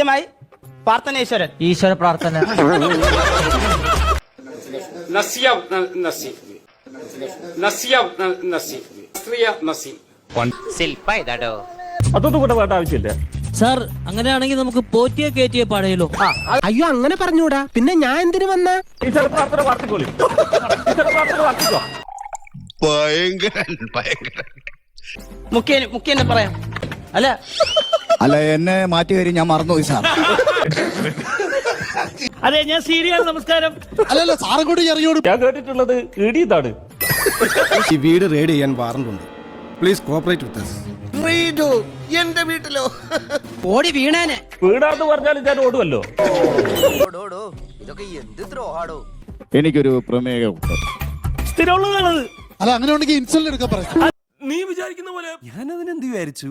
കൃത്യമായി പ്രാർത്ഥന ഈശ്വര പ്രാർത്ഥന. അതൊന്നും കൂടെ വേണ്ട ആവശ്യമില്ല സാർ. അങ്ങനെയാണെങ്കിൽ നമുക്ക് പോറ്റിയെ കയറ്റിയെ പാടയല്ലോ. അയ്യോ അങ്ങനെ പറഞ്ഞൂടാ, പിന്നെ ഞാൻ എന്തിനു വന്ന ഈശ്വര പ്രാർത്ഥന പ്രാർത്ഥിക്കോളി. ഈശ്വര പ്രാർത്ഥന പ്രാർത്ഥിക്കോ. മുഖ്യനെ പറയാം. അല്ല എന്നെ മാറ്റി വരും, ഞാൻ മറന്നുപോയി സാർ. അതെ, ഞാൻ സീരിയൽ. നമസ്കാരം. അല്ലല്ല സാറും കൂടി അറിയോട്. ഞാൻ കേട്ടിട്ടുള്ളത് ഇടിയതാണ്. ഈ വീട് റെയ്ഡ് ചെയ്യാൻ വാറണ്ടുണ്ട്. Please cooperate with us. എന്റെ വീട്ടിലോ ഓടി വീണേനെ. വീടാന്ന് പറഞ്ഞാൽ ഞാൻ ഓടുമല്ലോ. ഇതൊക്കെ എന്ത് ദ്രോഹാടോ. എനിക്കൊരു പ്രമേയമുണ്ട്. സ്ഥിരമുള്ളതാണത്. അല്ല അങ്ങനെ ഉണ്ടെങ്കിൽ ഇൻസുലിൻ എടുക്കാൻ പറയാം. നീ വിചാരിക്കുന്ന പോലെ ഞാനതിനെന്ത് വിചാരിച്ചു?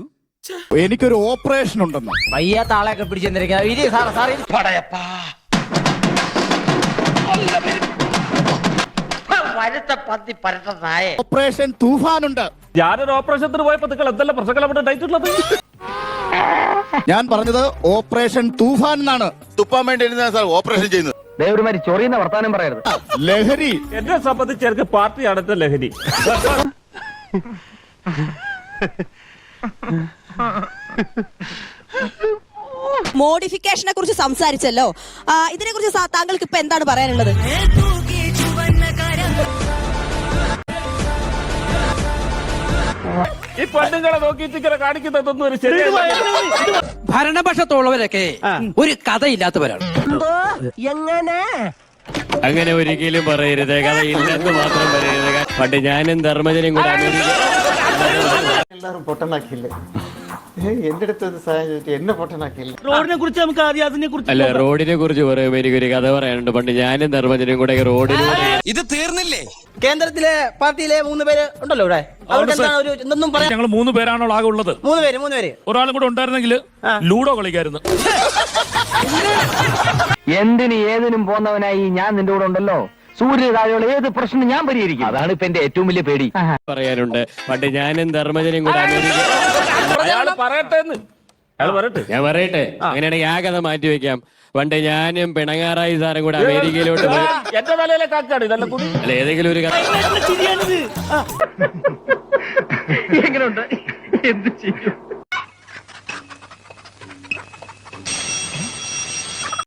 എനിക്കൊരു ഓപ്പറേഷൻ ഉണ്ടെന്ന്. വയ്യാത്ത ആളെയൊക്കെ പിടിച്ചെന്നിരിക്കുന്ന ഓപ്പറേഷൻ തൂഫാനുണ്ട്. ഞാനൊരു ഓപ്പറേഷത്തിന് പോയപ്പോ നിങ്ങൾ എന്തെല്ലാം പ്രശ്നങ്ങൾ അവിടെ ഉണ്ടായിട്ടുള്ളത്? ഞാൻ പറഞ്ഞത് ഓപ്പറേഷൻ തൂഫാൻ എന്നാണ്. തുപ്പാൻ വേണ്ടി സാർ ഓപ്പറേഷൻ ചെയ്യുന്നത്. ചൊറിയുന്ന വർത്താനം പറയരുത്. ലഹരി എന്നെ സംബന്ധിച്ച് എനിക്ക് പാർട്ടിയാണ് എന്റെ ലഹരി. മോഡിഫിക്കേഷനെ കുറിച്ച് സംസാരിച്ചല്ലോ. ഇതിനെ കുറിച്ച് താങ്കൾക്ക് ഇപ്പൊ എന്താണ് പറയാനുള്ളത്? ഈ പെണ്ണുങ്ങളെ നോക്കിയിട്ട് ഇങ്ങനെ കാണിക്കുന്നതൊന്നും ഒരു ശരിയല്ല. ഭരണപക്ഷത്തുള്ളവരൊക്കെ ഒരു കഥയില്ലാത്തവരാണ്. എങ്ങനെ അങ്ങനെ ഒരിക്കലും പറയരുത്. കഥയില്ലെന്ന് മാത്രം പറയരുത്. പണ്ട് ഞാനും ധർമ്മജനും കൂടെ എല്ലാരും പൊട്ടനാക്കിയില്ലേ? എന്റെ അടുത്ത് സഹായം ചോദിച്ചു, എന്നെ പൊട്ടനാക്കിയില്ല. റോഡിനെ കുറിച്ച് നമുക്ക് ആദ്യം അതിനെ കുറിച്ച് അല്ല, റോഡിനെ കുറിച്ച് പറയുമ്പോ എനിക്കൊരു കഥ പറയാനുണ്ട്. പണ്ട് ഞാനും ധർമ്മജനും കൂടെ റോഡിലൂടെ. ഇത് തീർന്നില്ലേ? കേന്ദ്രത്തിലെ പാർട്ടിയിലെ 3 പേര് ഉണ്ടല്ലോ ഇവിടെ. ഒന്നും പറയാം. ഞങ്ങൾ 3 പേരാണല്ലോ ആകെ ഉള്ളത്. 3 പേര്. ഒരാളും കൂടെ ഉണ്ടായിരുന്നെങ്കിൽ ലൂഡോ കളിക്കായിരുന്നു. എന്തിനും ഏതിനും പോന്നവനായി ഞാൻ നിന്റെ കൂടെ ഉണ്ടല്ലോ. സൂര്യ താഴെയുള്ള ഏത് പ്രശ്നം ഞാൻ പരിഹരിക്കും. അതാണ് ഇപ്പൊ എന്റെ ഏറ്റവും വലിയ പേടി. പറയാനുണ്ട്. പണ്ട് ഞാനും ധർമ്മജനും കൂടെ ഞാൻ പറയട്ടെ. അങ്ങനെയാണെങ്കിൽ ആ കഥ മാറ്റി വെക്കാം. പണ്ട് ഞാനും പിണങ്ങാറായി സാറും കൂടെ അമേരിക്കയിലോട്ട് പോയി. എന്റെ തലയിലെ കാക്കാണ് ഇതെല്ലാം കൂടി. അല്ല, ഏതെങ്കിലും ഒരു കഥ ചിരിയാണിത്. എങ്ങനെയുണ്ട്? എന്ത് ചെയ്യും?